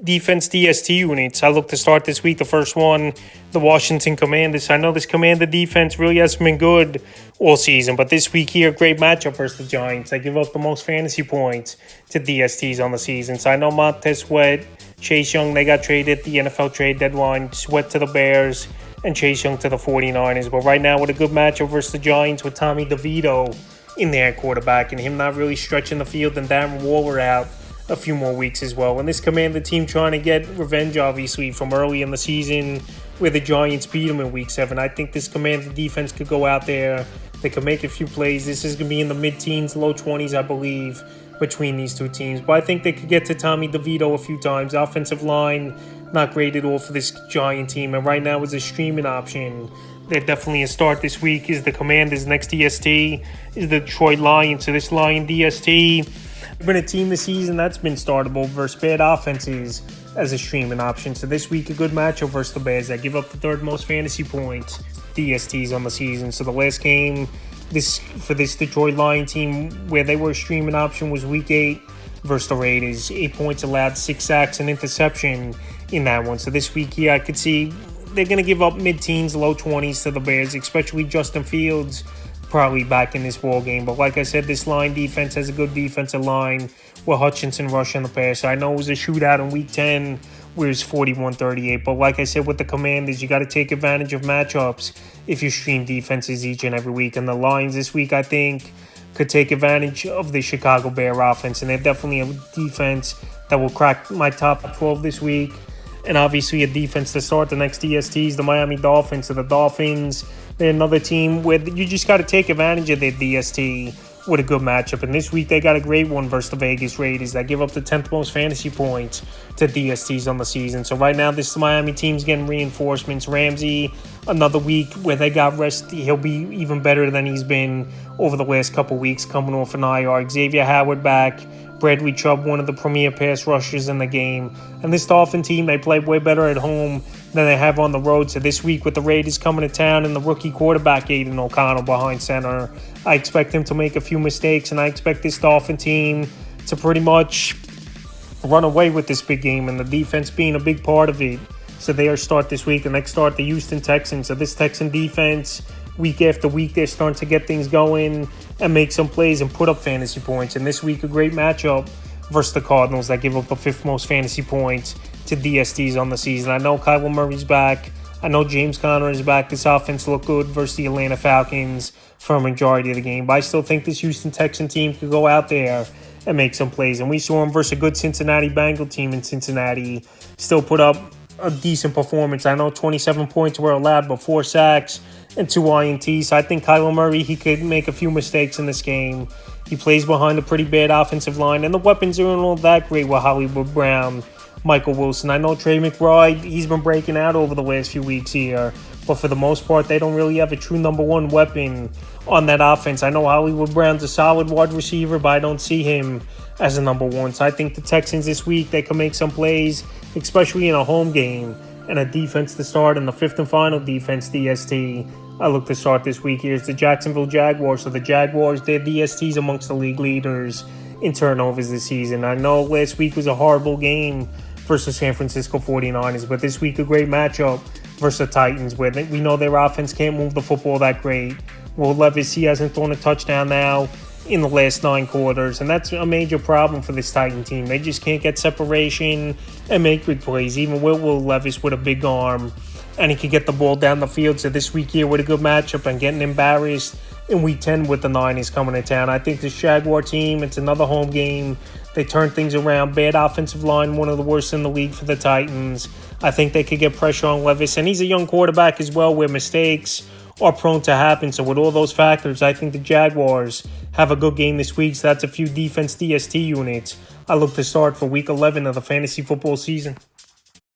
defense DST units. I look to start this week. The first one, the Washington Commanders. I know this Commander defense really hasn't been good all season, but this week here, great matchup versus the Giants. They give up the most fantasy points to DSTs on the season. So I know Montez Sweat, Chase Young, they got traded at the NFL trade deadline. Sweat to the Bears and Chase Young to the 49ers. But right now with a good matchup versus the Giants with Tommy DeVito in there at quarterback and him not really stretching the field and Darren Waller out a few more weeks as well. And this Commander team trying to get revenge, obviously, from early in the season where the Giants beat them in Week 7. I think this Commander defense could go out there. They could make a few plays. This is going to be in the mid-teens, low 20s, I believe, between these two teams. But I think they could get to Tommy DeVito a few times. Offensive line, not great at all for this Giant team. And right now is a streaming option. They're definitely a start this week is the Commanders. Next DST is the Detroit Lions. So this Lion DST been a team this season that's been startable versus bad offenses as a streaming option. So this week, a good matchup versus the Bears that give up the third most fantasy points DSTs on the season. So the last game for this Detroit Lion team where they were a streaming option was Week 8 versus the Raiders. 8 points allowed, 6 sacks, and interception in that one. So this week here, I could see they're going to give up mid-teens, low 20s to the Bears, especially Justin Fields probably back in this ball game. But like I said, this line defense has a good defensive line with Hutchinson rushing the pass. I know it was a shootout in Week 10 where it's 41-38. But like I said, with the Commanders, you got to take advantage of matchups if you stream defenses each and every week. And the Lions this week, I think, could take advantage of the Chicago Bear offense. And they're definitely a defense that will crack my top 12 this week. And obviously a defense to start the next DSTs, the Miami Dolphins. So the Dolphins, they're another team where you just got to take advantage of their DST with a good matchup. And this week they got a great one versus the Vegas Raiders that give up the 10th most fantasy points to DSTs on the season. So right now this Miami team's getting reinforcements. Ramsey, another week where they got rest. He'll be even better than he's been over the last couple weeks coming off an IR. Xavier Howard back. Bradley Chubb, one of the premier pass rushers in the game. And this Dolphin team, they play way better at home than they have on the road. So this week with the Raiders coming to town and the rookie quarterback Aiden O'Connell behind center, I expect him to make a few mistakes, and I expect this Dolphin team to pretty much run away with this big game, and the defense being a big part of it. So they are start this week. The next start, the Houston Texans. So this Texan defense, week after week, they're starting to get things going and make some plays and put up fantasy points. And this week, a great matchup versus the Cardinals that give up the 5th most fantasy points to DSTs on the season. I know Kyler Murray's back. I know James Conner is back. This offense looked good versus the Atlanta Falcons for a majority of the game. But I still think this Houston Texan team could go out there and make some plays. And we saw them versus a good Cincinnati Bengal team in Cincinnati still put up a decent performance. I know 27 points were allowed, but 4 sacks and 2 INTs. So I think Kyler Murray, he could make a few mistakes in this game. He plays behind a pretty bad offensive line, and the weapons aren't all that great with Hollywood Brown, Michael Wilson. I know Trey McBride, he's been breaking out over the last few weeks here, but for the most part, they don't really have a true number one weapon on that offense. I know Hollywood Brown's a solid wide receiver, but I don't see him as a number one. So I think the Texans this week, they can make some plays, especially in a home game, and a defense to start, and the 5th and final defense, DST, I look to start this week here is the Jacksonville Jaguars. So the Jaguars, their DSTs amongst the league leaders in turnovers this season. I know last week was a horrible game versus San Francisco 49ers, but this week a great matchup versus the Titans where we know their offense can't move the football that great. Will Levis, he hasn't thrown a touchdown now in the last 9 quarters, and that's a major problem for this Titan team. They just can't get separation and make big plays. Even Will Levis with a big arm, and he could get the ball down the field. So this week here with a good matchup and getting embarrassed in Week 10 with the Niners coming to town. I think this Jaguar team, it's another home game. They turn things around. Bad offensive line, one of the worst in the league for the Titans. I think they could get pressure on Levis, and he's a young quarterback as well where mistakes are prone to happen. So with all those factors, I think the Jaguars have a good game this week. So that's a few defense DST units I look to start for Week 11 of the fantasy football season.